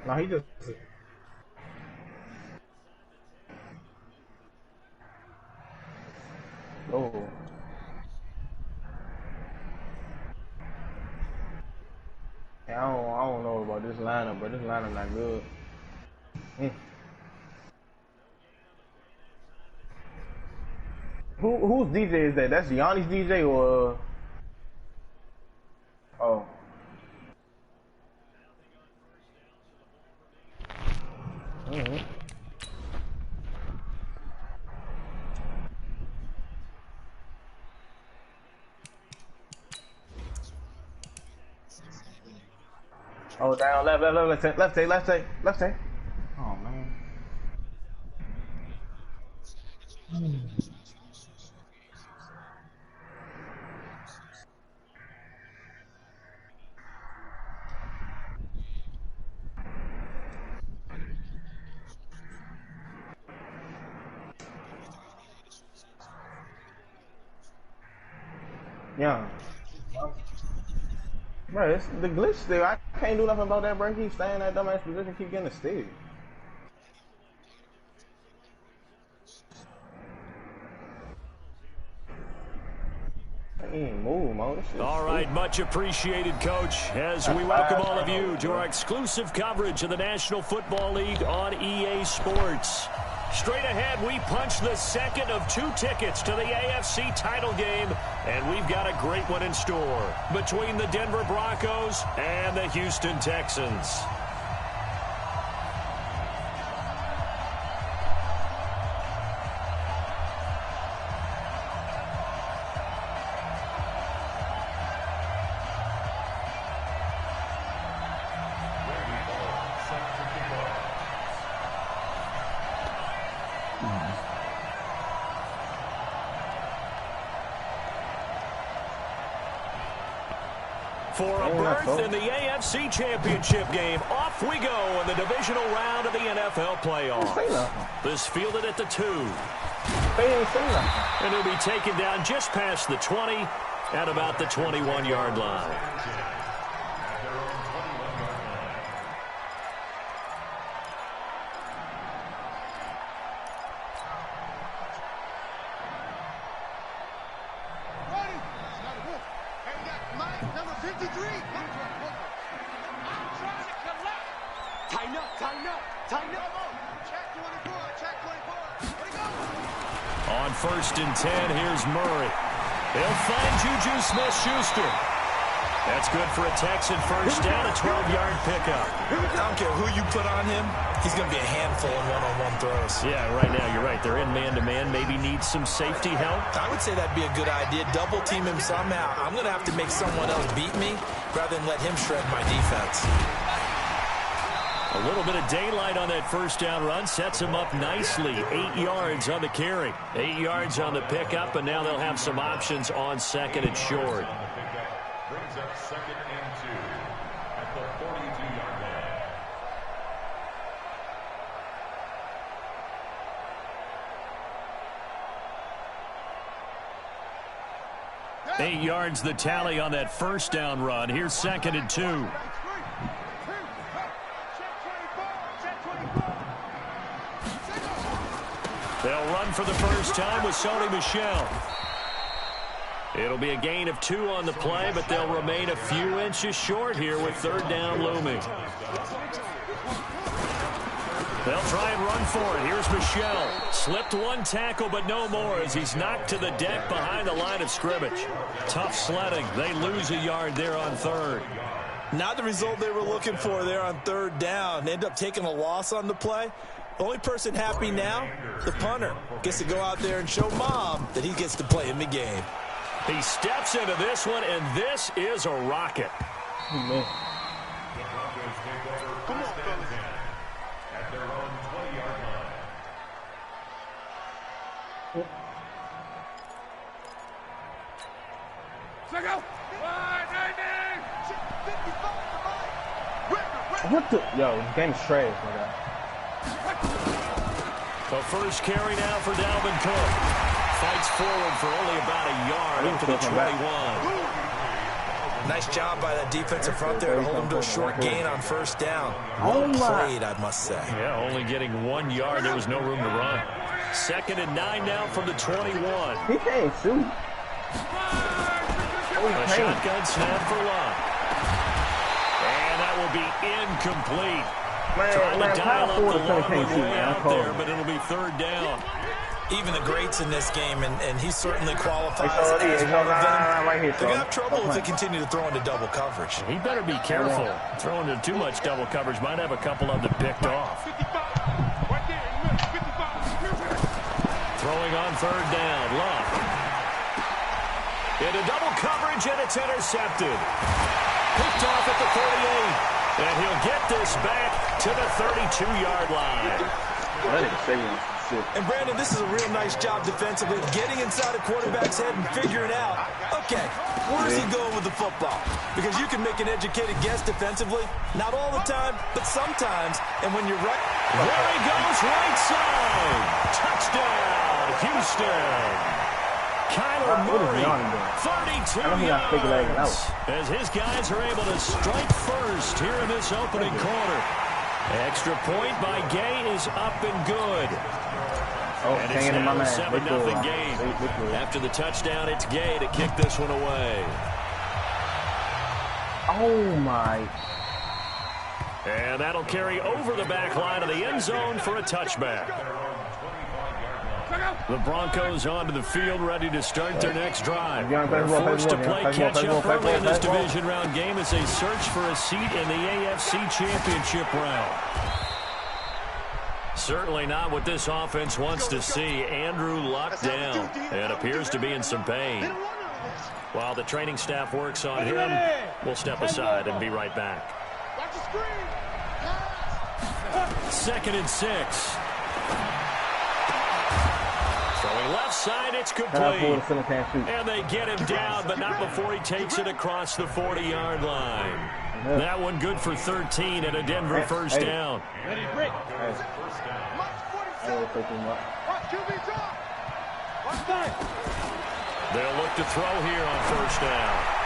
No, he just. Oh. Yeah, I don't know about this lineup, but this lineup not good. Whose DJ is that? That's Yanni's DJ or? Oh. Oh, down, left take. Oh, man. Yeah. Bro, it's the glitch still. I can't do nothing about that, bro. Keep staying in that dumbass position, keep getting the steal. All right, much appreciated, Coach, as we welcome all of you to our exclusive coverage of the National Football League on EA Sports. Straight ahead, we punch the second of 2 tickets to the AFC title game, and we've got a great one in store between the Denver Broncos and the Houston Texans. For a berth in the AFC Championship game, off we go in the divisional round of the NFL playoffs. This fielded at the 2. And he'll be taken down just past the 20 at about the 21-yard line. On 1st and 10, here's Murray. He'll find Juju Smith-Schuster. That's good for a Texan first down, a 12-yard pickup. I don't care who you put on him, he's going to be a handful in one-on-one throws. Yeah, right now, you're right. They're in man-to-man, maybe need some safety help. I would say that'd be a good idea. Double team him somehow. I'm going to have to make someone else beat me rather than let him shred my defense. A little bit of daylight on that first down run sets him up nicely. 8 yards on the carry. 8 yards on the pickup, and now they'll have some options on 2nd and short. Brings up 2nd and 2 at the 42-yard line. 8 yards the tally on that first down run. Here's 2nd and 2. They'll run for the first time with Sony Michel. It'll be a gain of 2 on the play, but they'll remain a few inches short here with 3rd down looming. They'll try and run for it. Here's Michel. Slipped 1 tackle, but no more as he's knocked to the deck behind the line of scrimmage. Tough sledding. They lose a yard there on 3rd. Not the result they were looking for there on 3rd down. They end up taking a loss on the play. The only person happy now, the punter, gets to go out there and show Mom that he gets to play in the game. He steps into this one, and this is a rocket. Come on, fellas. At their own 20-yard line. Check out. What the? Yo, this game is trash, my guy. The first carry now for Dalvin Cook. Fights forward for only about a yard up to the 21. Nice job by that defensive front there to hold him to a short gain on first down. Well played, I must say. Yeah, only getting 1 yard. There was no room to run. 2nd and 9 now from the 21. He can't shoot. A shotgun snap for Love. And that will be incomplete. Trying to dial up the long way out there, but it'll be 3rd down. Even the greats in this game, and he certainly qualifies as right one of them. here, They're going to have trouble if they continue to throw into double coverage. He better be careful. Throwing into too much double coverage might have a couple of them picked off. Throwing on 3rd down, Love. Into double coverage, and it's intercepted. Picked off at the 38. And he'll get this back to the 32-yard line. And, Brandon, this is a real nice job defensively, getting inside a quarterback's head and figuring out, okay, where's he going with the football? Because you can make an educated guess defensively, not all the time, but sometimes. And when you're right, there he goes, right side. Touchdown, Houston. Kyler Murray, 32 yards, as his guys are able to strike first here in this opening quarter. Extra point by Gay is up and good. And it's now a 7-0 game. After the touchdown, it's Gay to kick this one away. Oh, my. And that'll carry over the back line of the end zone for a touchback. The Broncos onto the field, ready to start their next drive. They're forced to play catch-up early in this division round game as they search for a seat in the AFC Championship round. Certainly not what this offense wants to see. Andrew locked down and appears to be in some pain. While the training staff works on him, we'll step aside and be right back. 2nd and 6. Throwing left side, it's complete. And they get him down, but not before he takes it across the 40-yard line. That one good for 13 and a Denver first down. They'll look to throw here on first down.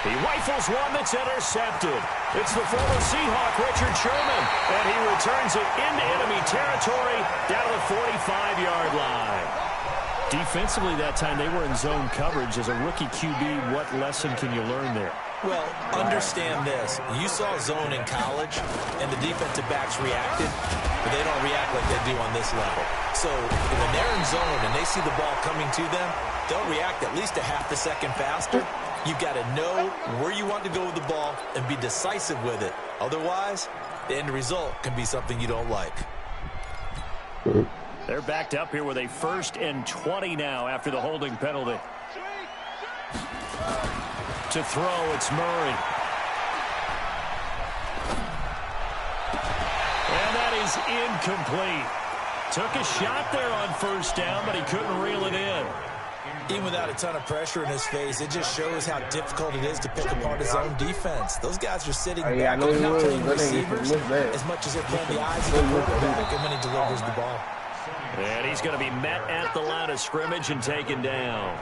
He rifles one that's intercepted. It's the former Seahawk, Richard Sherman, and he returns it into enemy territory down to the 45-yard line. Defensively that time, they were in zone coverage. As a rookie QB, what lesson can you learn there? Well, understand this. You saw zone in college, and the defensive backs reacted, but they don't react like they do on this level. So when they're in zone and they see the ball coming to them, they'll react at least a half a second faster. You've got to know where you want to go with the ball and be decisive with it. Otherwise, the end result can be something you don't like. They're backed up here with a 1st and 20 now after the holding penalty. To throw, it's Murray. And that is incomplete. Took a shot there on first down, but he couldn't reel it in. Even without a ton of pressure in his face, it just shows how difficult it is to pick apart his own defense. Those guys are sitting back and not playing receivers as much as they're playing the eyes of the quarterback and when he delivers the ball. And he's going to be met at the line of scrimmage and taken down.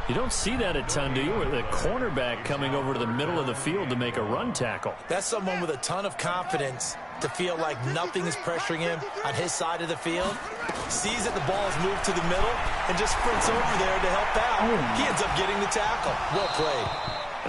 You don't see that a ton, do you? With a cornerback coming over to the middle of the field to make a run tackle. That's someone with a ton of confidence to feel like nothing is pressuring him on his side of the field. Sees that the ball is moved to the middle and just sprints over there to help out. He ends up getting the tackle. Well played.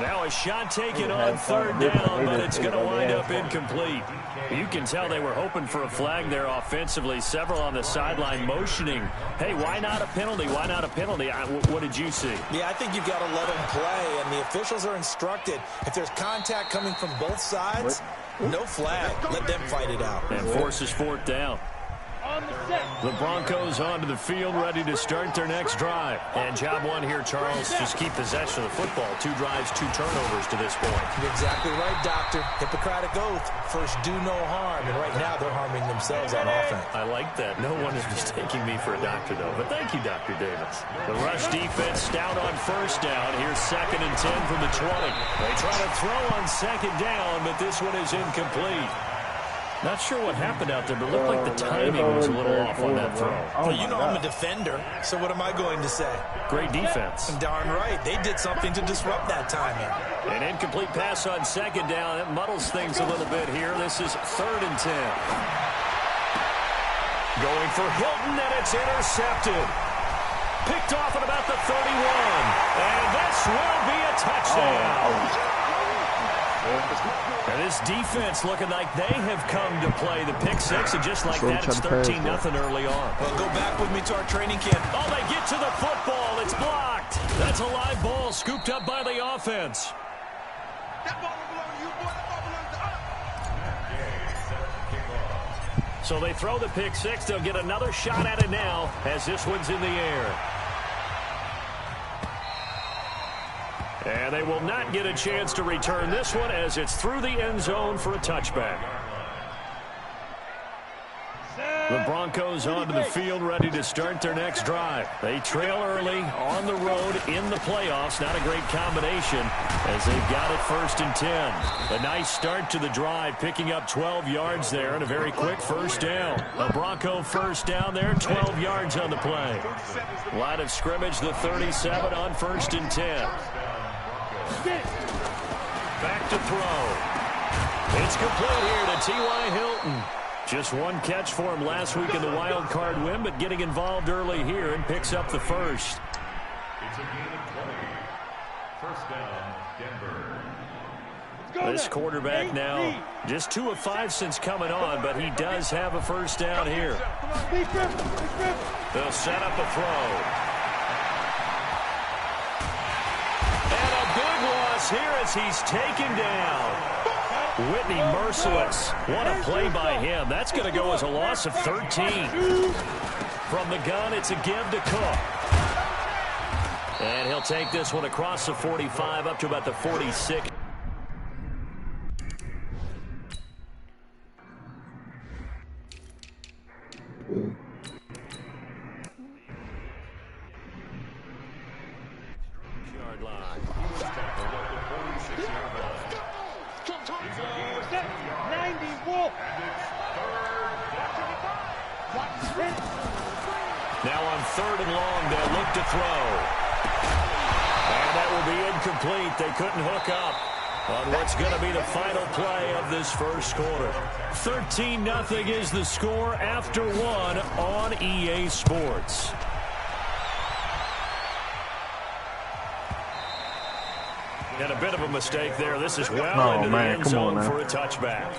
Now a shot taken on 3rd down, but it's going to wind up incomplete. You can tell they were hoping for a flag there offensively. Several on the sideline motioning, hey, why not a penalty? Why not a penalty? What did you see? Yeah, I think you've got to let them play, and the officials are instructed. If there's contact coming from both sides, no flag. Let them fight it out. And forces 4th down. The Broncos onto the field, ready to start their next drive. And job one here, Charles, just keep possession of the football. 2 drives, 2 turnovers to this point. You're exactly right, Doctor. Hippocratic oath. First, do no harm. And right now, they're harming themselves on offense. I like that. No one is mistaking me for a doctor, though. But thank you, Dr. Davis. The rush defense stout on first down. Here's 2nd and 10 from the 20. They try to throw on 2nd down, but this one is incomplete. Not sure what happened out there, but it looked like the timing was a little off on that throw. Well, you know I'm a defender, so what am I going to say? Great defense. Darn right. They did something to disrupt that timing. An incomplete pass on second down. It muddles things a little bit here. This is 3rd and 10. Going for Hilton, and it's intercepted. Picked off at about the 31. And this will be a touchdown. And this defense looking like they have come to play the pick six, and just like that, it's 13-0 early on. Well, go back with me to our training camp. Oh, they get to the football. It's blocked. That's a live ball scooped up by the offense. So they throw the pick six. They'll get another shot at it now as this one's in the air. And they will not get a chance to return this one as it's through the end zone for a touchback. The Broncos onto the field ready to start their next drive. They trail early on the road in the playoffs. Not a great combination as they've got it 1st and 10. A nice start to the drive, picking up 12 yards there and a very quick first down. A Bronco first down there, 12 yards on the play. Line of scrimmage, the 37 on 1st and 10. Back to throw. It's complete here to T.Y. Hilton. Just one catch for him last week in the wild card win, but getting involved early here and picks up the first. It's a gain of 20. First down, Denver. This quarterback now just 2 of 5 since coming on, but he does have a first down here. They'll set up a throw. And a big loss here as he's taken down. Whitney merciless. What a play by him. That's going to go as a loss of 13. From the gun, it's a give to Cook. And he'll take this one across the 45 up to about the 46. Yard line. 90 Wolf. Now on 3rd and long, they'll look to throw. And that will be incomplete. They couldn't hook up on what's going to be the final play of this first quarter. 13-0 is the score after 1 on EA Sports. And a bit of a mistake there. This is well into the end zone for a touchback.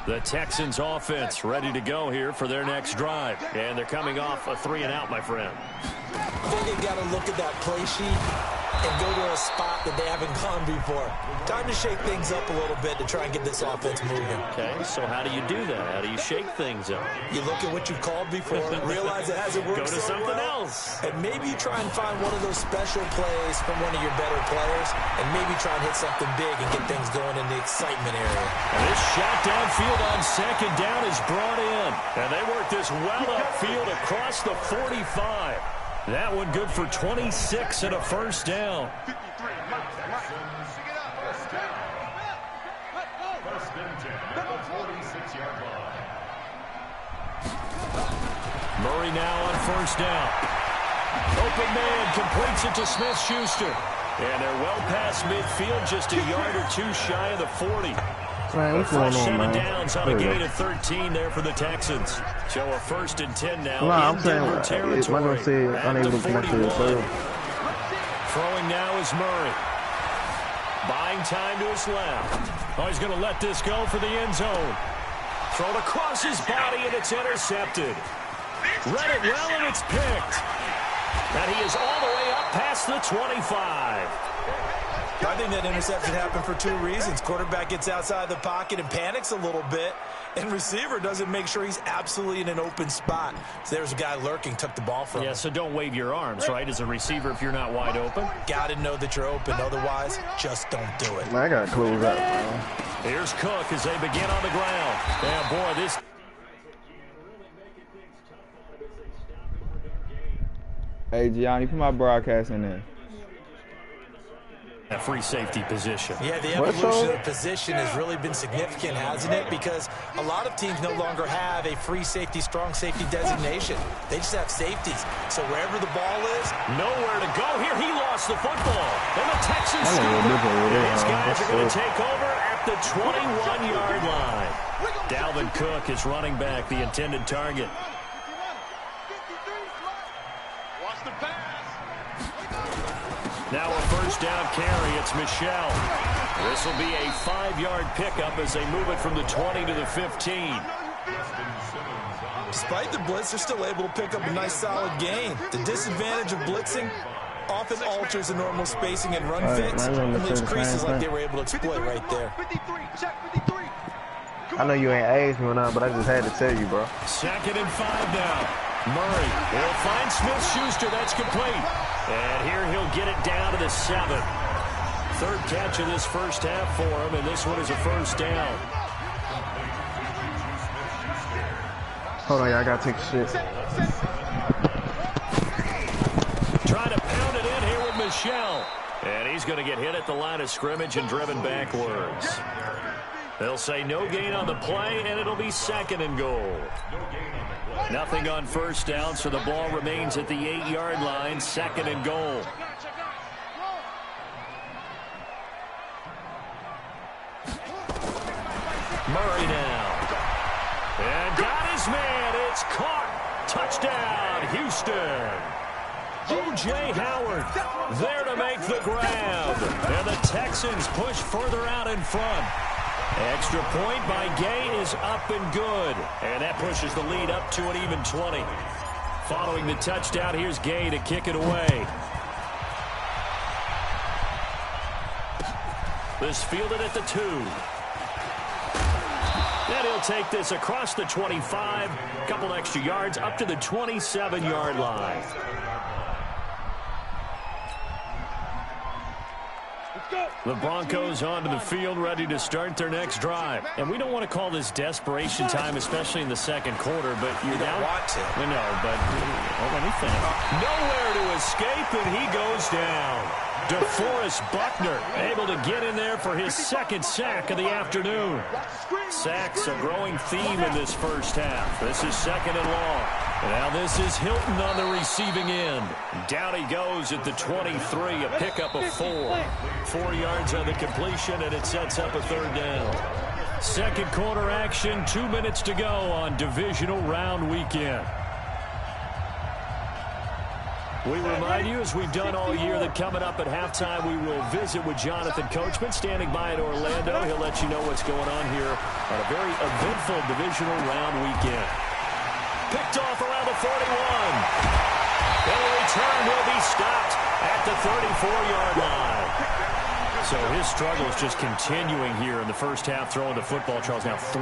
The Texans offense ready to go here for their next drive. And they're coming off a 3-and-out, my friend. I think they've got to look at that play sheet and go to a spot that they haven't gone before. Time to shake things up a little bit to try and get this offense moving. Okay, so how do you do that? How do you shake things up? You look at what you've called before, realize it hasn't worked Go to so something well, else. and maybe you try and find one of those special plays from one of your better players, and maybe try and hit something big and get things going in the excitement area. And this shot downfield on 2nd down is brought in. And they work this well upfield across the 45. That one good for 26 and a first down. Murray now on 1st down. Open man completes it to Smith-Schuster. And they're well past midfield, just a yard or 2 shy of the 40. Man, what's going on, man? Downs on a gain of 13 there for the Texans. So a 1st and 10 now I'm in saying, Denver territory. unable to connect to the field. Throwing now is Murray. Buying time to his left. Oh, he's going to let this go for the end zone. Thrown across his body, and it's intercepted. Read it well, and it's picked. And he is all the way up past the 25. I think that interception happened for 2 reasons. Quarterback gets outside the pocket and panics a little bit, and receiver doesn't make sure he's absolutely in an open spot. So there's a guy lurking, took the ball from him. Yeah, so don't wave your arms, right, as a receiver if you're not wide open. Got to know that you're open. Otherwise, just don't do it. Man, I got to close up, man. Here's Cook as they begin on the ground. Yeah, boy, this... Hey, Gianni, put my broadcast in there. free safety position. Yeah, the evolution of the position has really been significant, hasn't it? Because a lot of teams no longer have a free safety, strong safety designation. They just have safeties. So wherever the ball is, nowhere to go here. He lost the football. And the Texans scoop it. These guys are going to take over at the 21-yard line. Dalvin Cook is running back, the intended target. Now a first down carry. It's Michel. This will be a 5-yard pickup as they move it from the 20 to the 15. Despite the blitz, they're still able to pick up a nice solid gain. The disadvantage of blitzing often alters the normal spacing and run fits and leaves creases like they were able to exploit right there. I know you ain't asked me or not, but I just had to tell you, bro. 2nd and 5 now. Murray will find Smith-Schuster. That's complete. And here he'll get it down to the 7. 3rd catch of this first half for him, and this one is a first down. Hold on, y'all. I got to take a shit. Trying to pound it in here with Michel. And he's going to get hit at the line of scrimmage and driven backwards. They'll say no gain on the play, and it'll be 2nd and goal. Nothing on first down, so the ball remains at the 8-yard line, 2nd and goal. Murray now. And got his man. It's caught. Touchdown, Houston. O.J. Howard there to make the grab. And the Texans push further out in front. Extra point by Gay is up and good. And that pushes the lead up to an even 20. Following the touchdown, here's Gay to kick it away. This fielded at the 2. And he'll take this across the 25. Couple extra yards up to the 27-yard line. The Broncos onto the field, ready to start their next drive. And we don't want to call this desperation time, especially in the second quarter, but you're down. Want to. I know, but let me finish. Nowhere to escape, and he goes down. DeForest Buckner able to get in there for his 2nd sack of the afternoon. Sacks a growing theme in this first half. This is 2nd and long. Now this is Hilton on the receiving end. Down he goes at the 23, a pickup of 4. 4 yards on the completion, and it sets up a 3rd down. Second quarter action, 2 minutes to go on divisional round weekend. We remind you, as we've done all year, that coming up at halftime, we will visit with Jonathan Coachman, standing by in Orlando. He'll let you know what's going on here on a very eventful divisional round weekend. Picked off around the 41. And the return will be stopped at the 34-yard line. So his struggle is just continuing here in the first half, throwing the football, Charles. Now 3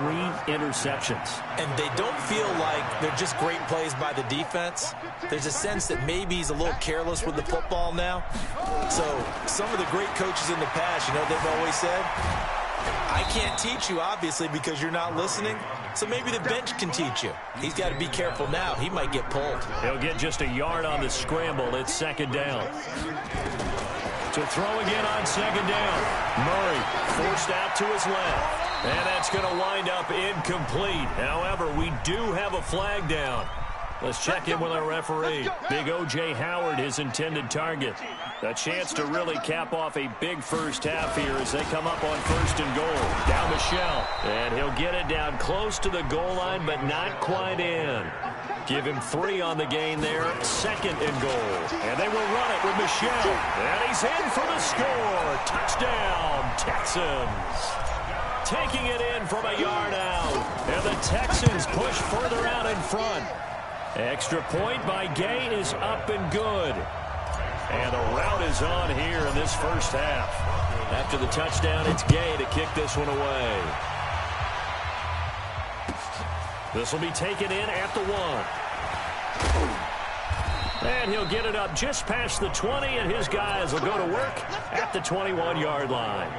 interceptions. And they don't feel like they're just great plays by the defense. There's a sense that maybe he's a little careless with the football now. So some of the great coaches in the past, you know, they've always said, I can't teach you, obviously, because you're not listening. So maybe the bench can teach you. He's got to be careful now. He might get pulled. He'll get just a yard on the scramble. It's 2nd down. To throw again on 2nd down. Murray forced out to his left. And that's going to wind up incomplete. However, we do have a flag down. Let's check in with our referee. Big O.J. Howard, his intended target. A chance to really cap off a big first half here as they come up on 1st and goal. Down Michel. And he'll get it down close to the goal line, but not quite in. Give him 3 on the gain there. 2nd and goal. And they will run it with Michel. And he's in for the score. Touchdown, Texans. Taking it in from a yard out. And the Texans push further out in front. Extra point by Gay is up and good. And the route is on here in this first half. After the touchdown, it's Gay to kick this one away. This will be taken in at the 1. And he'll get it up just past the 20, and his guys will go to work at the 21-yard line.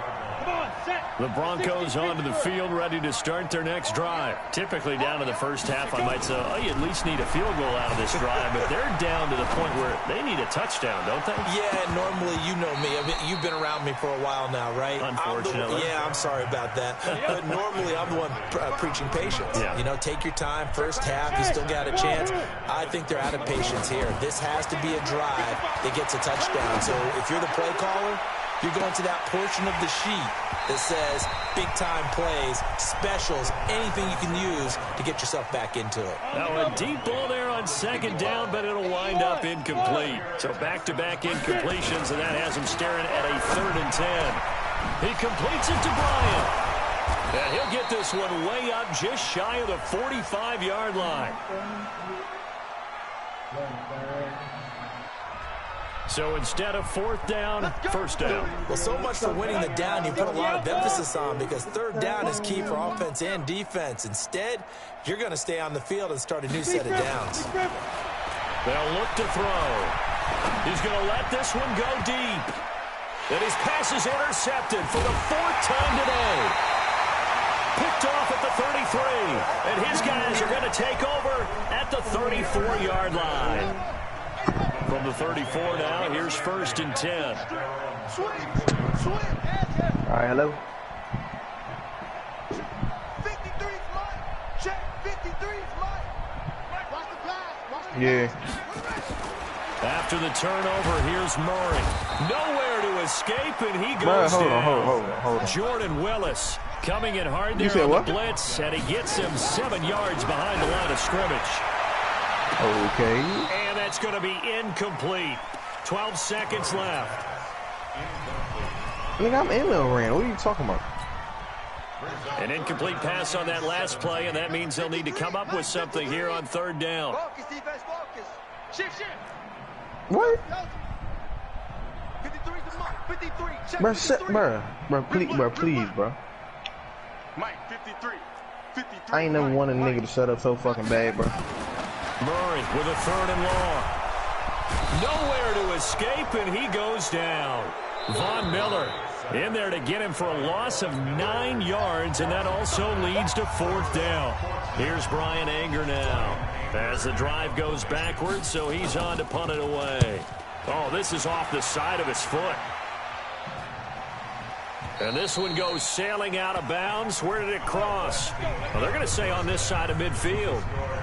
The Broncos onto the field, ready to start their next drive. Typically down to the first half, I might say, oh, you at least need a field goal out of this drive, but they're down to the point where they need a touchdown, don't they? Yeah, normally, you know me. I mean, you've been around me for a while now, right? Unfortunately. I'm sorry about that. But normally, I'm the one preaching patience. Yeah. You know, take your time. First half, you still got a chance. I think they're out of patience here. This has to be a drive that gets a touchdown. So if you're the play caller, you're going to that portion of the sheet that says big-time plays, specials, anything you can use to get yourself back into it. Now a deep ball there on second down, but it'll wind up incomplete. So back-to-back incompletions, and that has him staring at a 3rd and 10. He completes it to Bryant. And he'll get this one way up just shy of the 45-yard line. So instead of 4th down, 1st down. Well, so much for winning the down you put a lot of emphasis on, because 3rd down is key for offense and defense. Instead, you're going to stay on the field and start a new set of downs. They'll look to throw. He's going to let this one go deep. And his pass is intercepted for the 4th time today. Picked off at the 33. And his guys are going to take over at the 34-yard line. From the 34 now, here's 1st and 10. All right, hello. 53's mine. Check 53's mine. Watch the pass. Yeah. After the turnover, here's Murray. Nowhere to escape, and he goes Hold on. Jordan Willis coming in hard there on the blitz, and he gets him 7 yards behind the line of scrimmage. Okay. And that's going to be incomplete. 12 seconds left. Nigga, I'm in the ran. What are you talking about? An incomplete pass on that last play, and that means they'll need to come up with something here on 3rd down. Focus, defense, focus. Shift. What? 53's the mark. 53. Check Bro, 53. please, bro. Mike, 53. 53. I ain't never wanted a nigga to shut up so fucking bad, bro. Murray with a 3rd and long. Nowhere to escape, and he goes down. Von Miller in there to get him for a loss of 9 yards, and that also leads to 4th down. Here's Brian Anger now as the drive goes backwards, so he's on to punt it away. Oh, this is off the side of his foot. And this one goes sailing out of bounds. Where did it cross? Well, they're going to say on this side of midfield.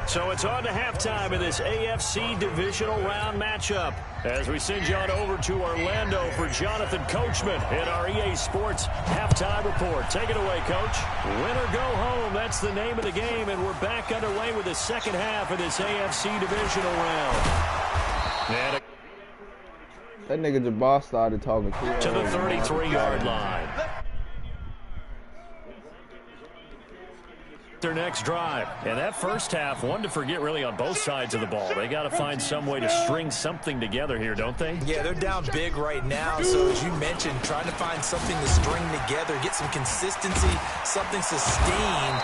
So it's on to halftime in this AFC divisional round matchup as we send you on over to Orlando for Jonathan Coachman in our EA Sports halftime report. Take it away, Coach. Win or go home, that's the name of the game, and we're back underway with the second half of this AFC divisional round. And That nigga Jabbar started talking to the 33-yard line. Their next drive. And that first half, one to forget really on both sides of the ball. They got to find some way to string something together here, don't they? Yeah, they're down big right now. So as you mentioned, trying to find something to string together, get some consistency, something sustained,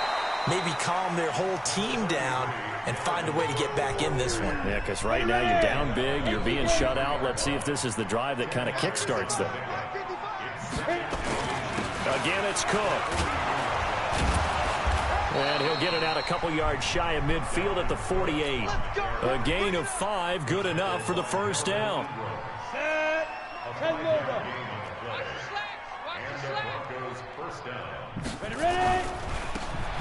maybe calm their whole team down and find a way to get back in this one. Yeah, because right now you're down big, you're being shut out. Let's see if this is the drive that kind of kickstarts them. Again, it's Cook. And he'll get it out a couple yards shy of midfield at the 48. A gain of 5, good enough for the 1st down. Ready?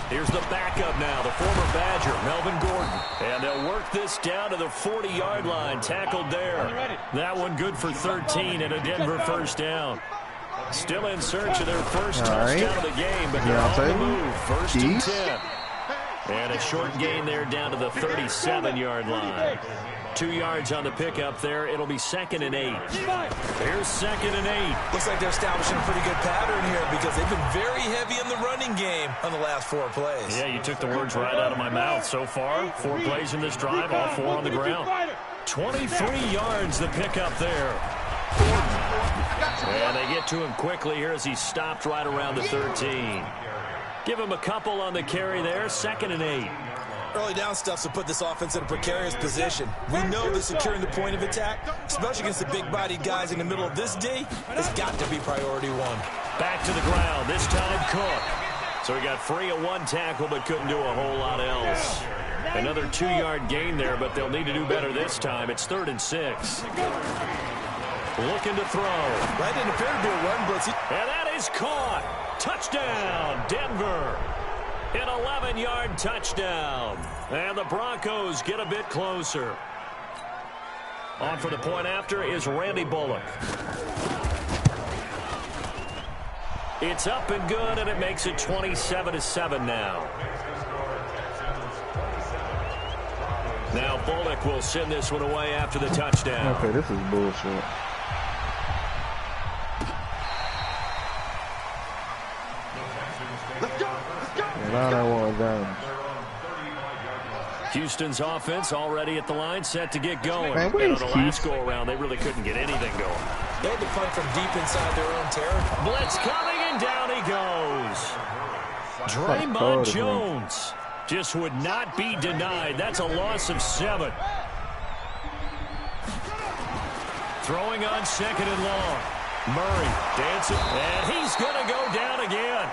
Here's the backup now, the former Badger, Melvin Gordon. And they'll work this down to the 40-yard line, tackled there. That one good for 13 and a Denver 1st down. Still in search of their first touchdown of the game, but they're on the move. 1st and 10. And a short gain there down to the 37-yard line. 2 yards on the pickup there. It'll be 2nd and 8. Here's 2nd and 8. Looks like they're establishing a pretty good pattern here because they've been very heavy in the running game on the last 4 plays. Yeah, you took the words right out of my mouth. So far, 4 plays in this drive, all 4 on the ground. 23 yards the pickup there. And they get to him quickly here as he stopped right around the 13. Give him a couple on the carry there. 2nd and 8. Early down stuff to put this offense in a precarious position. We know that securing the point of attack, especially against the big-bodied guys in the middle of this D, has got to be priority 1. Back to the ground, this time Cook. So he got free of one tackle but couldn't do a whole lot else. Another 2-yard gain there, but they'll need to do better this time. It's 3rd and 6. Looking to throw. That didn't appear to be a run blitz. And that is caught. Touchdown, Denver. An 11-yard touchdown. And the Broncos get a bit closer. On for the point after is Randy Bullock. It's up and good, and it makes it 27-7 now. Now Bullock will send this one away after the touchdown. Okay, this is bullshit. Now that one down. Houston's offense already at the line, set to get going. Man, and on the last go-around, they really couldn't get anything going. They had to punt from deep inside their own territory. Blitz coming, and down he goes. Draymond Jones just would not be denied. That's a loss of 7. Throwing on 2nd and long. Murray dancing, and he's going to go down again.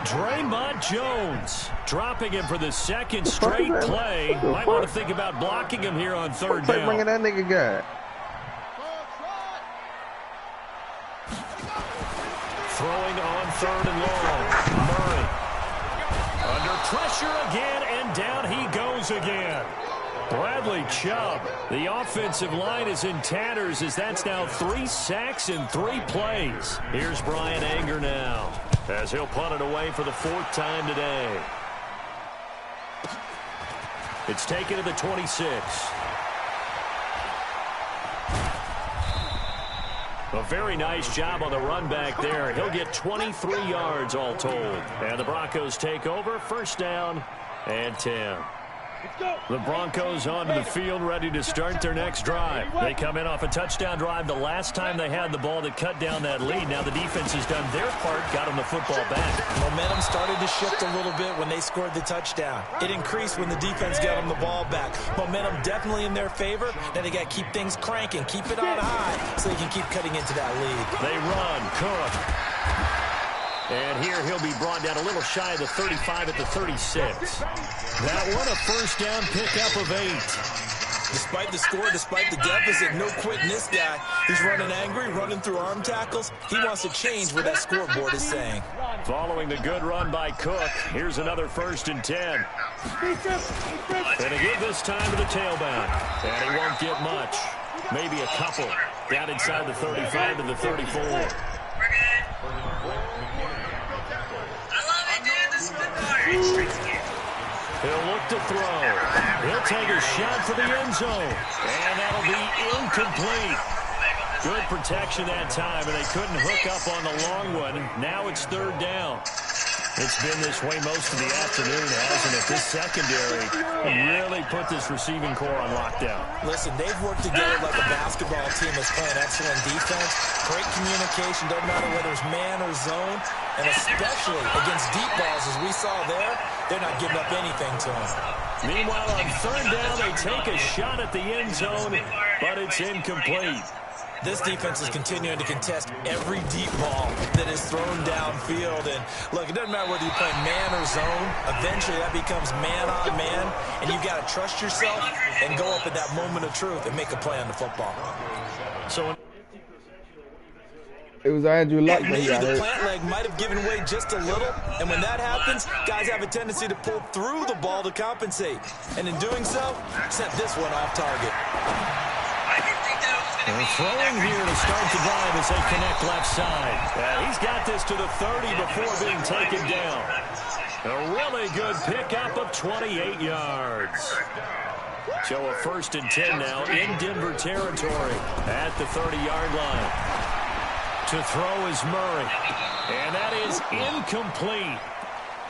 Draymond Jones dropping him for the 2nd straight play. Might want to think about blocking him here on 3rd down. Bringing that nigga guy. Throwing on 3rd and long. Murray under pressure again, and down he goes again. Bradley Chubb. The offensive line is in tatters as that's now 3 sacks in 3 plays. Here's Brian Anger now as he'll punt it away for the 4th time today. It's taken to the 26. A very nice job on the run back there. He'll get 23 yards all told. And the Broncos take over. 1st down and 10. The Broncos onto the field, ready to start their next drive. They come in off a touchdown drive the last time they had the ball that cut down that lead. Now the defense has done their part, got them the football back. Momentum started to shift a little bit when they scored the touchdown. It increased when the defense got them the ball back. Momentum definitely in their favor. Now they got to keep things cranking, keep it on high so they can keep cutting into that lead. They run. Cook. And here he'll be brought down a little shy of the 35 at the 36. That one a 1st down pickup of 8. Despite the score, despite the deficit, no quitting this guy. He's running angry, running through arm tackles. He wants to change what that scoreboard is saying. Following the good run by Cook, here's another 1st and 10. And a give this time to the tailback. And he won't get much. Maybe a couple. Down inside the 35 to the 34. He'll look to throw. He'll take a shot for the end zone. And that'll be incomplete. Good protection that time, and they couldn't hook up on the long one. Now it's 3rd down. It's been this way most of the afternoon, hasn't it? This secondary really put this receiving core on lockdown. Listen, they've worked together like a basketball team that's playing excellent defense. Great communication, doesn't matter whether it's man or zone. And especially against deep balls, as we saw there, they're not giving up anything to them. Meanwhile, on 3rd down, they take a shot at the end zone, but it's incomplete. This defense is continuing to contest every deep ball that is thrown downfield. And, look, it doesn't matter whether you play man or zone. Eventually, that becomes man-on-man, and you've got to trust yourself and go up at that moment of truth and make a play on the football. So it was Andrew Luck that Maybe got the hurt. plant leg might have given way just a little, and when that happens, guys have a tendency to pull through the ball to compensate. And in doing so, sent this one off target. they're throwing here to start the drive as they connect left side. He's got this to the 30 before being taken down. A really good pickup of 28 yards. So a 1st and 10 now in Denver territory at the 30-yard line. To throw is Murray. And that is incomplete.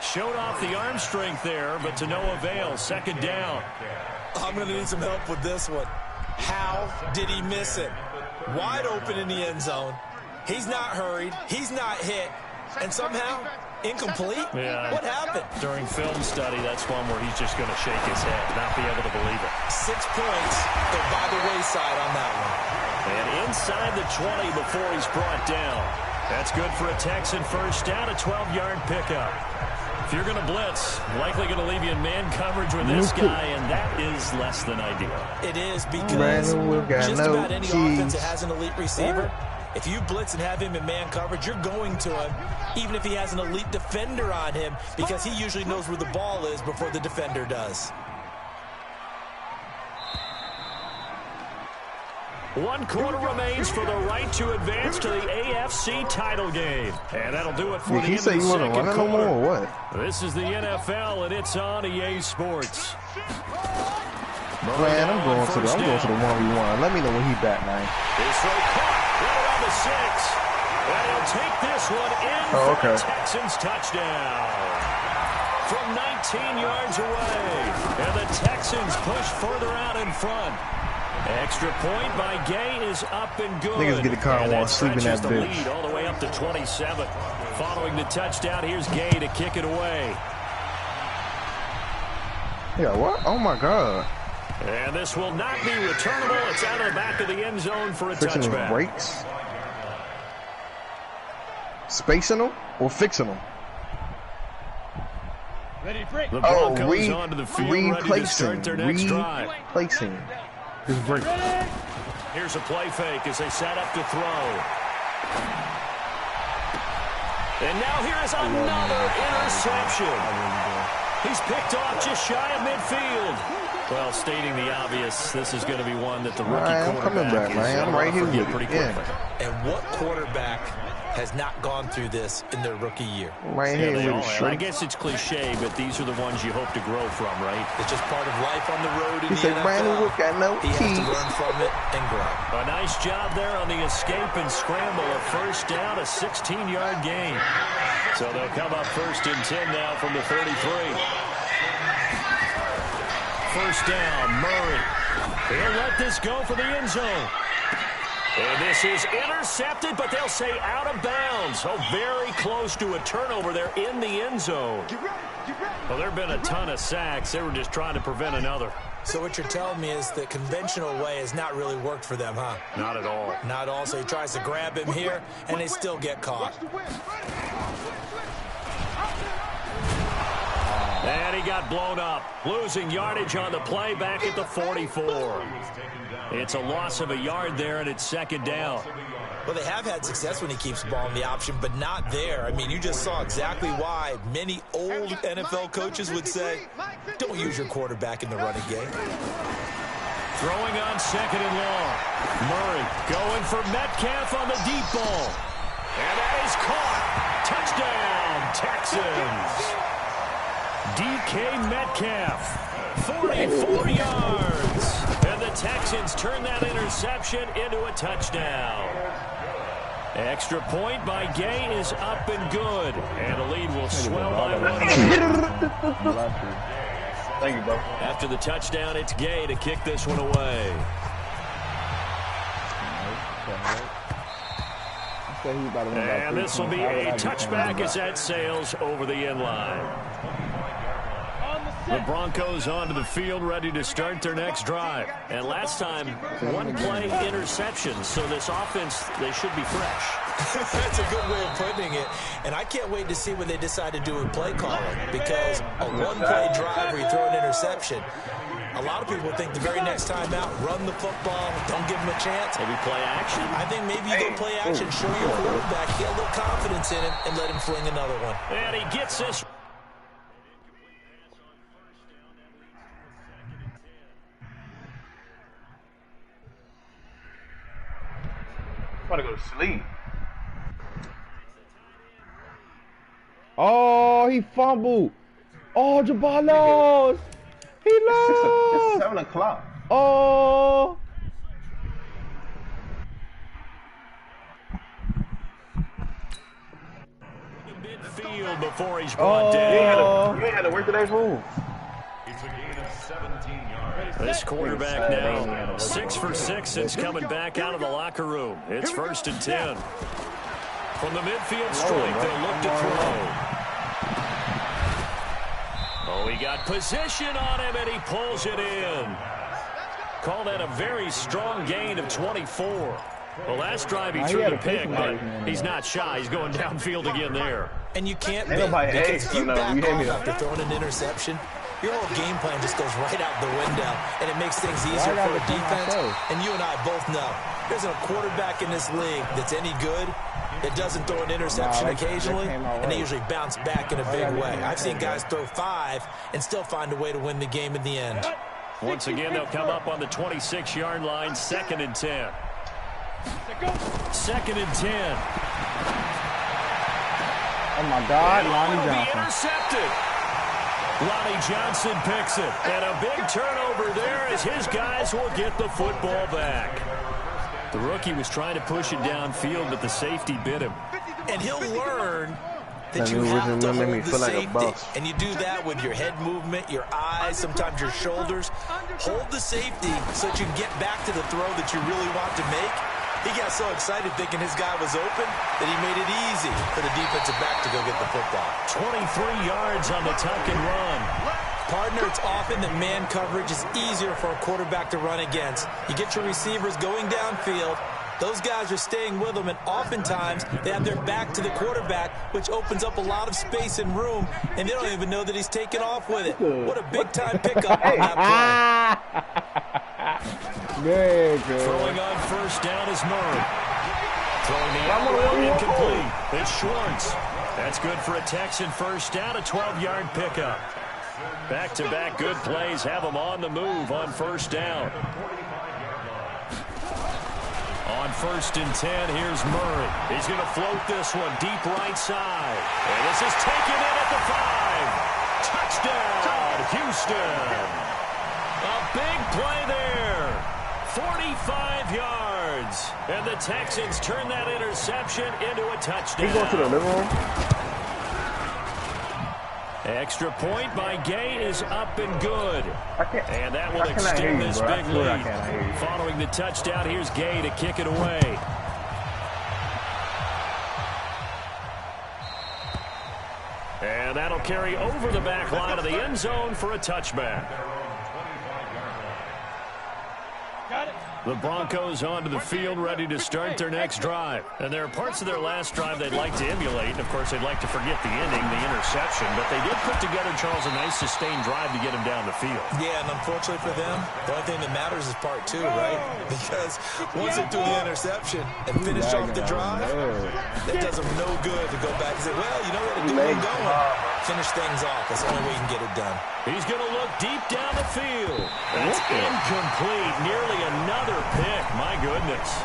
Showed off the arm strength there, but to no avail. 2nd down. I'm going to need some help with this one. How did he miss it? Wide open in the end zone. He's not hurried. He's not hit. And somehow, incomplete? Yeah. What happened? During film study, that's one where he's just going to shake his head, not be able to believe it. 6 points go by the wayside on that one. And inside the 20 before he's brought down. That's good for a Texan first down, a 12-yard pickup. If you're going to blitz, likely going to leave you in man coverage with this guy, and that is less than ideal. It is because just about any offense that has an elite receiver, if you blitz and have him in man coverage, you're going to him, even if he has an elite defender on him, because he usually knows where the ball is before the defender does. 1 quarter remains for the right to advance to the AFC title game. And that'll do it for the end of the second quarter. Or what? This is the NFL, and it's on EA Sports. Man, I'm going to the 1v1. Let me know when he's back, man. This throw caught right around the 6. And he'll take this one in for the Texans touchdown. From 19 yards away. And the Texans push further out in front. Extra point by Gay is up and good. Niggas get a car while sleeping that the bitch. lead all the way up to 27. Following the touchdown, here's Gay to kick it away. Yeah, what? Oh my God. And this will not be returnable. It's out of the back of the end zone for a touchback. Breaks. Spacing them or fixing them? The Broncos onto the field, ready to start their next drive. Replacing. This break. Here's a play fake as they set up to throw. And now here is another interception. He's picked off just shy of midfield. Well, stating the obvious, this is going to be one that the rookie quarterback I'm right here with you pretty quickly. And what quarterback has not gone through this in their rookie year? Right here with I guess it's cliche, but these are the ones you hope to grow from, right? It's just part of life on the road in the NFL. Brandon Wood got no he has to learn from it and grow. A nice job there on the escape and scramble. A first down, a 16-yard gain. So they'll come up 1st and 10 now from the 33. First down, Murray. He'll let this go for the end zone. And this is intercepted, but they'll say out of bounds. Oh, very close to a turnover there in the end zone. Well, there have been a ton of sacks. They were just trying to prevent another. So what you're telling me is the conventional way has not really worked for them, huh? Not at all. Not at all. So he tries to grab him here, and they still get caught. And he got blown up, losing yardage on the play back at the 44. It's a loss of a yard there, and it's 2nd down. Well, they have had success when he keeps the ball in the option, but not there. I mean, you just saw exactly why many old NFL coaches would say, don't use your quarterback in the running game. Throwing on 2nd and long. Murray going for Metcalf on the deep ball. And that is caught. Touchdown, Texans. DK Metcalf, 44 yards. And the Texans turn that interception into a touchdown. Extra point by Gay is up and good. And the lead will swell by 1. Thank you, bro. After the touchdown, it's Gay to kick this one away. And this will be a touchback as that sails over the end line. The Broncos onto the field, ready to start their next drive. And last time, 1-play interception. So this offense, they should be fresh. That's a good way of putting it. And I can't wait to see what they decide to do with play calling. Because a 1-play drive where you throw an interception, a lot of people think the very next time out, run the football, don't give him a chance. Maybe play action? I think maybe you go play action, show your quarterback, get a little confidence in him, and let him fling another one. And he gets this. I'm about to go to sleep. Oh, he fumbled. Oh, Jabbar lost. He lost. It's 7 o'clock. Oh. Midfield before he's brought down. You ain't had to work today, fool. It's a gain of 17 yards. This quarterback now 6 for 6 since coming back out of the locker room. It's 1st and 10. From the midfield stripe, they'll look to throw. Oh, he got position on him, and he pulls it in. Call that a very strong gain of 24. Well, last drive he threw the pick, but he's not shy. He's going downfield again there. And you can't be, because if you back off after throwing an interception, your whole game plan just goes right out the window, and it makes things easier for a defense. And you and I both know there's a quarterback in this league that's any good that doesn't throw an interception occasionally, and they usually bounce back in a big way. I've seen guys throw 5 and still find a way to win the game in the end. Once again, they'll come up on the 26-yard line, 2nd and 10. 2nd and 10. Oh, my God, Lonnie Johnson. Intercepted. Lonnie Johnson picks it. And a big turnover there as his guys will get the football back. The rookie was trying to push it downfield, but the safety bit him. And he'll learn that you have to hold the safety. And you do that with your head movement, your eyes, sometimes your shoulders. Hold the safety so that you can get back to the throw that you really want to make. He got so excited thinking his guy was open that he made it easy for the defensive back to go get the football. 23 yards on the tuck and run. Partner, it's often that man coverage is easier for a quarterback to run against. You get your receivers going downfield. Those guys are staying with them, and oftentimes they have their back to the quarterback, which opens up a lot of space and room, and they don't even know that he's taking off with it. What a big-time pickup on that play. Throwing on first down is Murray. Throwing the out incomplete. It's Schwartz. That's good for a Texan first down, a 12-yard pickup. Back-to-back good plays have them on the move on first down. On 1st and 10, here's Murray. He's going to float this one deep right side. And this is taken in at the 5. Touchdown, Houston. A big play there. 45 yards. And the Texans turn that interception into a touchdown. He's going to the living room. Extra point by Gay is up and good. And that will extend this big lead. Following the touchdown, here's Gay to kick it away. And that'll carry over the back line of the end zone for a touchback. Got it. The Broncos onto the field, ready to start their next drive. And there are parts of their last drive they'd like to emulate. And, of course, they'd like to forget the ending, the interception. But they did put together, Charles, a nice sustained drive to get him down the field. Yeah, and unfortunately for them, the only thing that matters is part 2, right? Because once they threw the interception and finished off the drive, that does them no good to go back and say, well, you know what to do when going. Finish things off. That's the only way you can get it done. He's going to look deep down the field. That's incomplete. Nearly another pick. My goodness.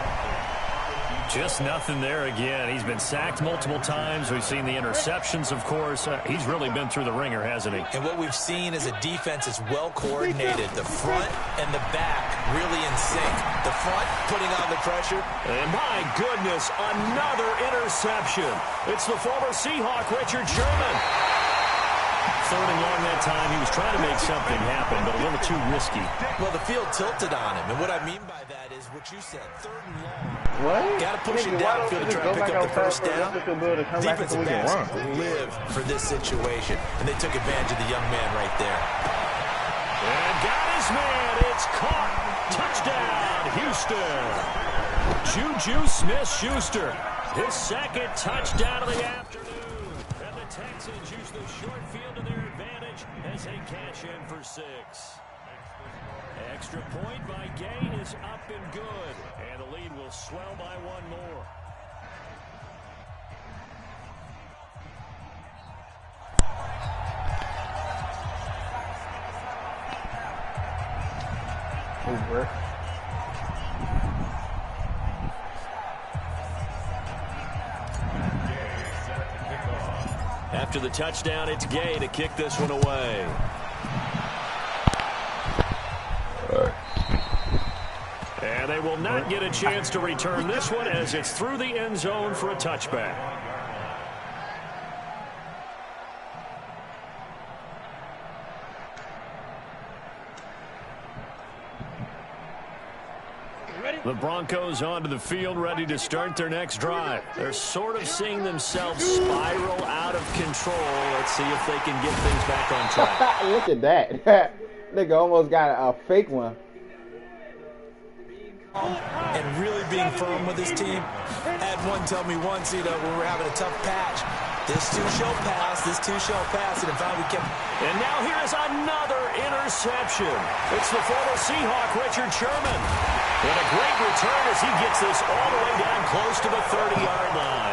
Just nothing there again. He's been sacked multiple times. We've seen the interceptions, of course. He's really been through the ringer, hasn't he? And what we've seen is a defense that's well coordinated. The front and the back really in sync. The front putting on the pressure. And my goodness, another interception. It's the former Seahawk, Richard Sherman. 3rd and long that time. He was trying to make something happen, but a little too risky. Well, the field tilted on him. And what I mean by that is what you said. 3rd and long. What? Got to push it downfield to try to pick up the first down. Defensive backs live for this situation. And they took advantage of the young man right there. And got his man. It's caught. Touchdown, Houston. Juju Smith-Schuster. His 2nd touchdown of the afternoon. And the Texans use the short field to their advantage as they cash in for 6. Extra point by Gay is up and good. And the lead will swell by 1 more. Over. After the touchdown, it's Gay to kick this one away. And they will not get a chance to return this one as it's through the end zone for a touchback. The Broncos onto the field, ready to start their next drive. They're sort of seeing themselves spiral out of control. Let's see if they can get things back on track. Look at that. Nigga almost got a fake one. and really being firm with his team. I had one tell me once, when we're having a tough patch, this too shall pass, and in fact we kept... And now here's another interception. It's the former Seahawk, Richard Sherman. And a great return as he gets this all the way down close to the 30-yard line.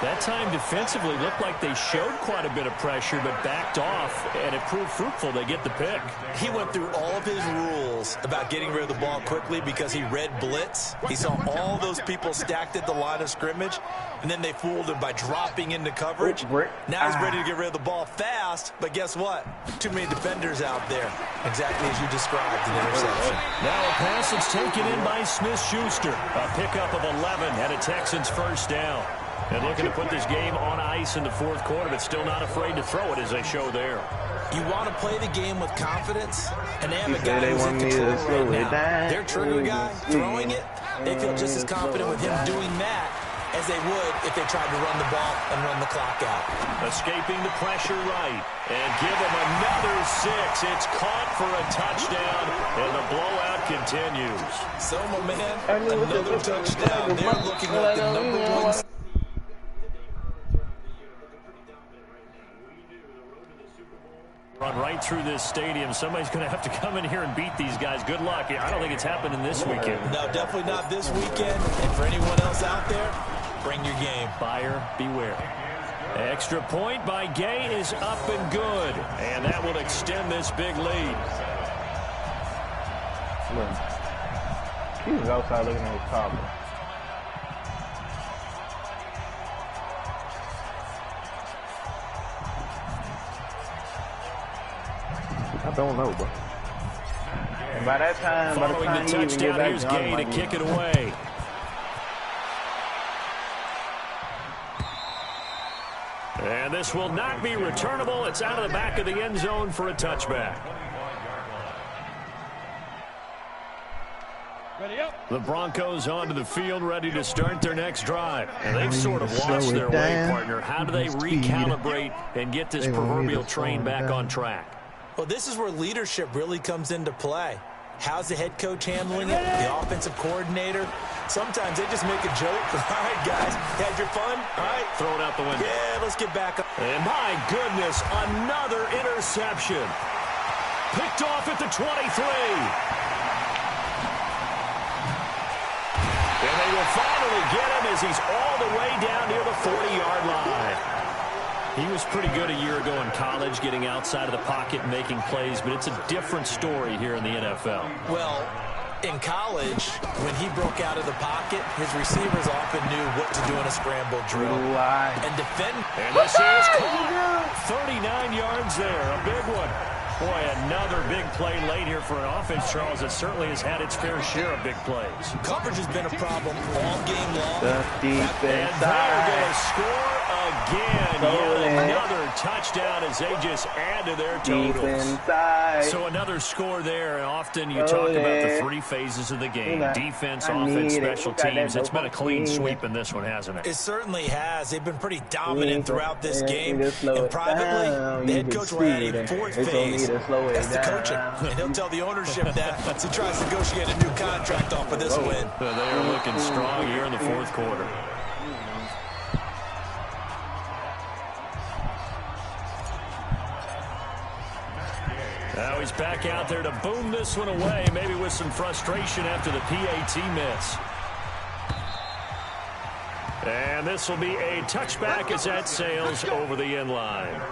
That time defensively looked like they showed quite a bit of pressure but backed off, and it proved fruitful. They get the pick. He went through all of his rules about getting rid of the ball quickly because he read blitz. He saw all those people stacked at the line of scrimmage, and then they fooled him by dropping into coverage. Now he's ready to get rid of the ball fast, but guess what? Too many defenders out there, exactly as you described, an interception. Now a pass that's taken in by Smith-Schuster. A pickup of 11 and a Texans first down. And looking to put this game on ice in the fourth quarter, but still not afraid to throw it as they show there. You want to play the game with confidence, and they have a guy who's in control right now. Their trigger guy, throwing it, they feel just as confident with him doing that as they would if they tried to run the ball and run the clock out. Escaping the pressure right, and give him another 6. It's caught for a touchdown, and the blowout continues. So, my man, another touchdown. They're looking like the #1. Run right through this stadium. Somebody's going to have to come in here and beat these guys. Good luck. I don't think it's happening this weekend. No, definitely not this weekend. And for anyone else out there, bring your game. Buyer beware. Extra point by Gay is up and good. And that will extend this big lead. He was outside looking at his car. I don't know, bro. And by that time, following the touchdown, here's Gay to kick it away. And this will not be returnable. It's out of the back of the end zone for a touchback. The Broncos onto the field, ready to start their next drive. And they've sort of lost their way, partner. How do they recalibrate and get this proverbial train back on track? Well, this is where leadership really comes into play. How's the head coach handling it? The offensive coordinator? Sometimes they just make a joke. All right, guys, had your fun? All right. Throw it out the window. Yeah, let's get back up. And my goodness, another interception. Picked off at the 23. And they will finally get him as he's all the way down near the 40-yard line. He was pretty good a year ago in college, getting outside of the pocket and making plays, but it's a different story here in the NFL. Well, in college, when he broke out of the pocket, his receivers often knew what to do in a scramble drill. And defend. And this is caught. 39 yards there, a big one. Boy, another big play late here for an offense, Charles, that certainly has had its fair share of big plays. Coverage has been a problem all game long. The defense and they're going to score again. Yet another touchdown as they just add to their totals. So another score there, and often you talk about the three phases of the game. Defense, offense, special teams. It's been a clean sweep in this one, hasn't it? It certainly has. They've been pretty dominant throughout this game. And privately, the head coach will add a fourth phase. That's the coaching. And he'll tell the ownership that as he tries to negotiate a new contract off of this win. They are looking strong here in the fourth quarter. Now he's back out there to boom this one away, maybe with some frustration after the PAT miss. And this will be a touchback as that sails over the end line.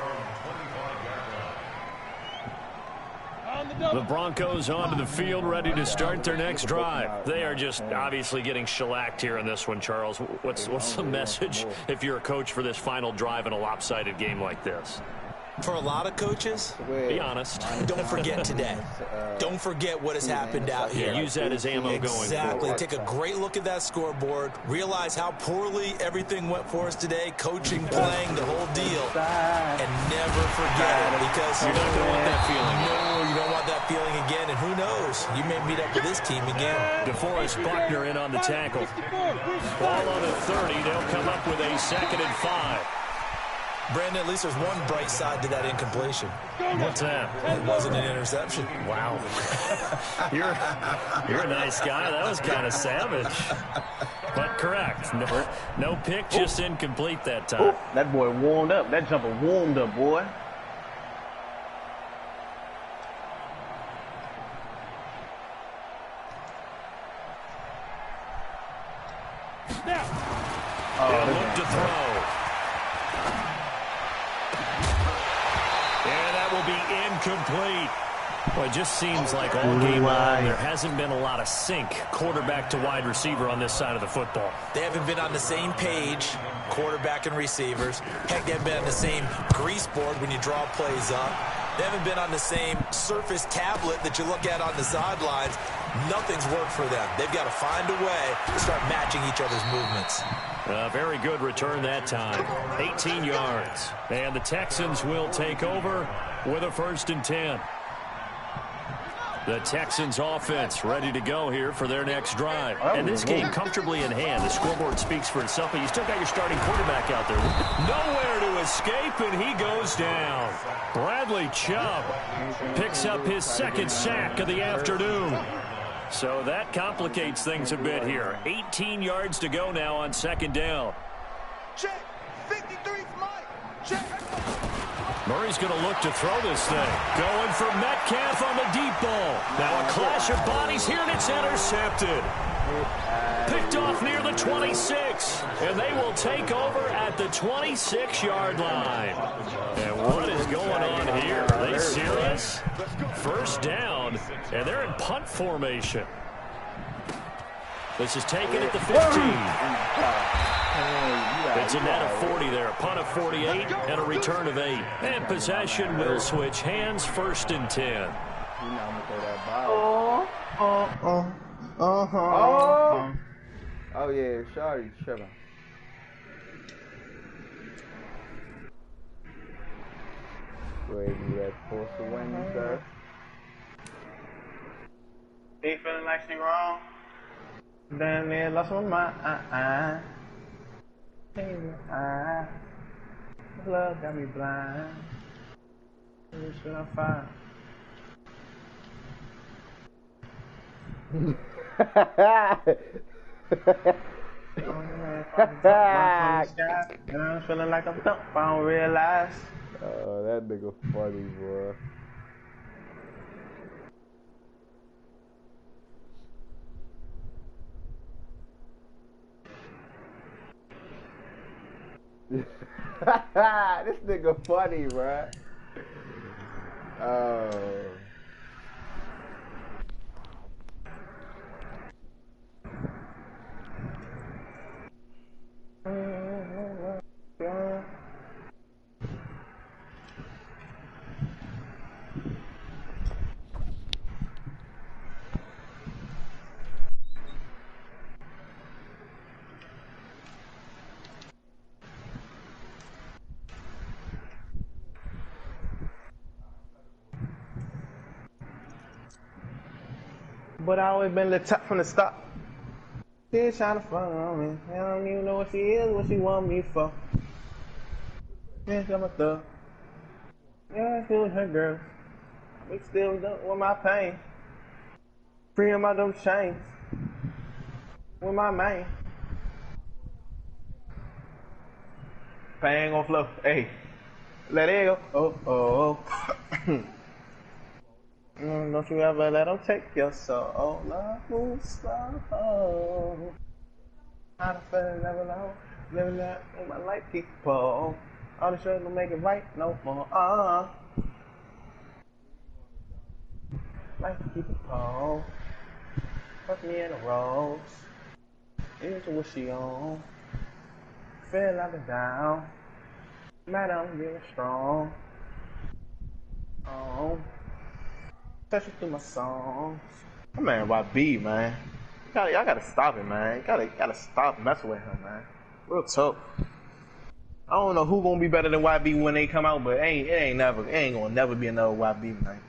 The Broncos onto the field, ready to start their next drive. They are just obviously getting shellacked here in this one, Charles. What's the message if you're a coach for this final drive in a lopsided game like this? For a lot of coaches, be honest. Don't forget today. Don't forget what has happened out here. Yeah, use that as ammo going Exactly. Take a great look at that scoreboard. Realize how poorly everything went for us today. Coaching, playing, the whole deal. And never forget it, because you're not going to want that feeling. No, you don't want that feeling again. And who knows? You may meet up with this team again. DeForest Buckner in on the tackle. Ball on the 30. They'll come up with a 2nd and 5. Brandon, at least there's one bright side to that incompletion. What's that? It wasn't an interception. Wow. You're a nice guy. That was kind of savage. But correct. No pick, just incomplete that time. Oh, that boy warmed up. That jumper warmed up, boy. Look to throw. And that will be incomplete. Well, it just seems like all game long, there hasn't been a lot of sync quarterback to wide receiver on this side of the football. They haven't been on the same page, quarterback and receivers. Heck, they haven't been on the same grease board when you draw plays up. They haven't been on the same surface tablet that you look at on the sidelines. Nothing's worked for them. They've got to find a way to start matching each other's movements. Very good return that time. 18 yards. And the Texans will take over with a 1st and 10. The Texans offense ready to go here for their next drive. And this game comfortably in hand. The scoreboard speaks for itself, but you still got your starting quarterback out there. Nowhere to escape, and he goes down. Bradley Chubb picks up his 2nd sack of the afternoon. So that complicates things a bit here. 18 yards to go now on 2nd down. Check. 53 Mike. Check. Murray's going to look to throw this thing. Going for Metcalf on the deep ball. Now a clash of bodies here, and it's intercepted. Picked off near the 26. And they will take over at the 26-yard line. And what is going on here? Are they serious? 1st down, and they're in punt formation. This is taken at the 15. It's a net of 40 there. A punt of 48 and a return of 8. And possession will switch hands. 1st and 10. Oh yeah, sorry, Trevor. Go ahead and let force the win, sir. He feeling like she wrong. Damn near lost my mind. Love got me blind. Where should I find? And I'm feeling like I'm dumb. I don't realize. Oh, that nigga funny, boy. This nigga funny, bruh. Oh. But I always been the top from the start. She's trying to front on me. I don't even know what she is, what she want me for. Yeah, I'm a thug. Yeah, she was her girl. We still done with my pain. Free him out them chains. With my man. Pain gon' flow. Hey. Let it go. Oh, oh, oh. Don't you ever let them take your soul. Love moves slow. I done fell never know. Living that in my life keep pull. All the shit don't make it right no more. Life keep it pull. Fuck me in the rose. Into what she on. Feel like I'm down. Mad I'm getting strong. Oh. Touch it through my songs. Man, YB, man. Y'all gotta stop it, man. Gotta stop messing with him, man. Real tough. I don't know who gonna be better than YB when they come out, but it ain't gonna never be another YB, man.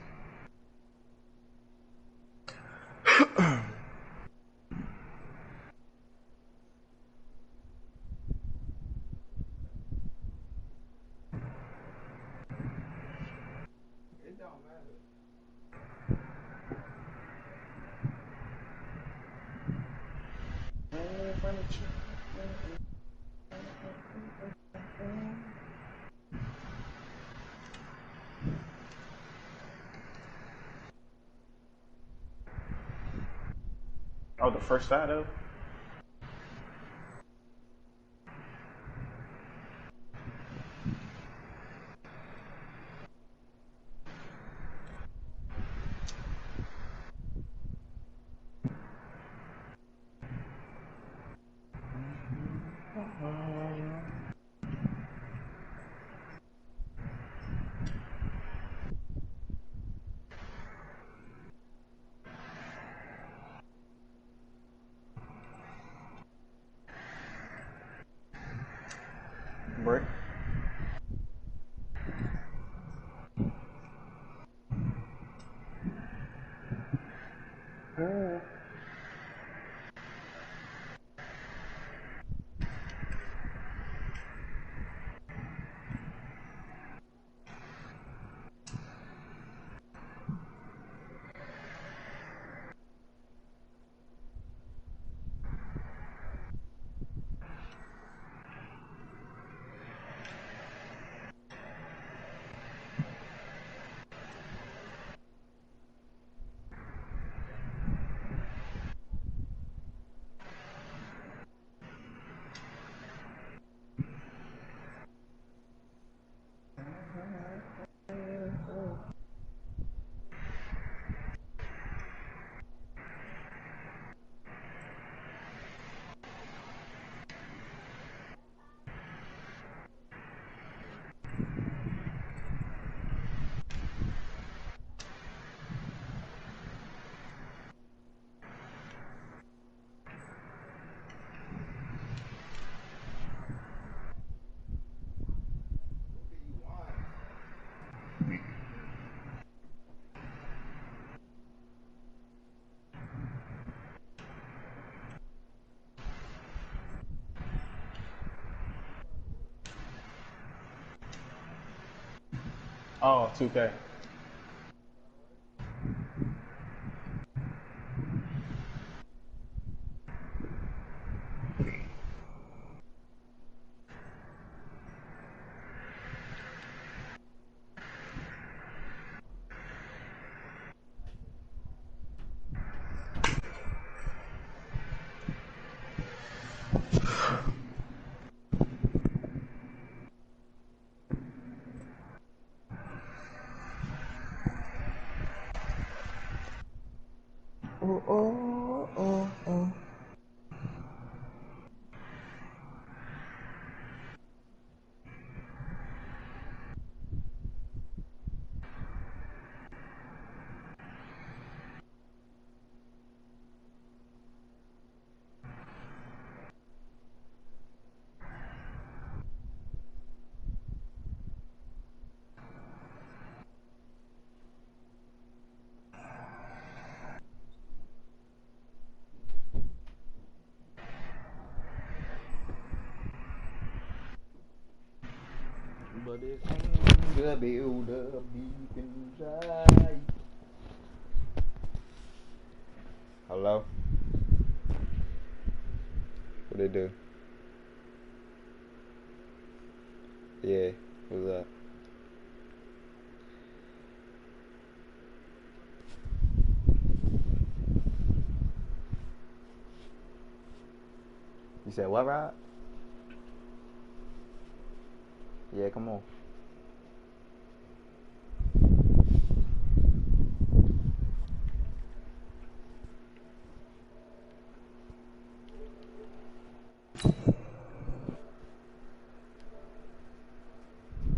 Oh, the first side of? Break. Oh, 2K. Oh, oh, oh, oh. But it ain't the build up deep inside. Hello? What they do? Yeah, what's up? You said what, Rob? Yeah, come on.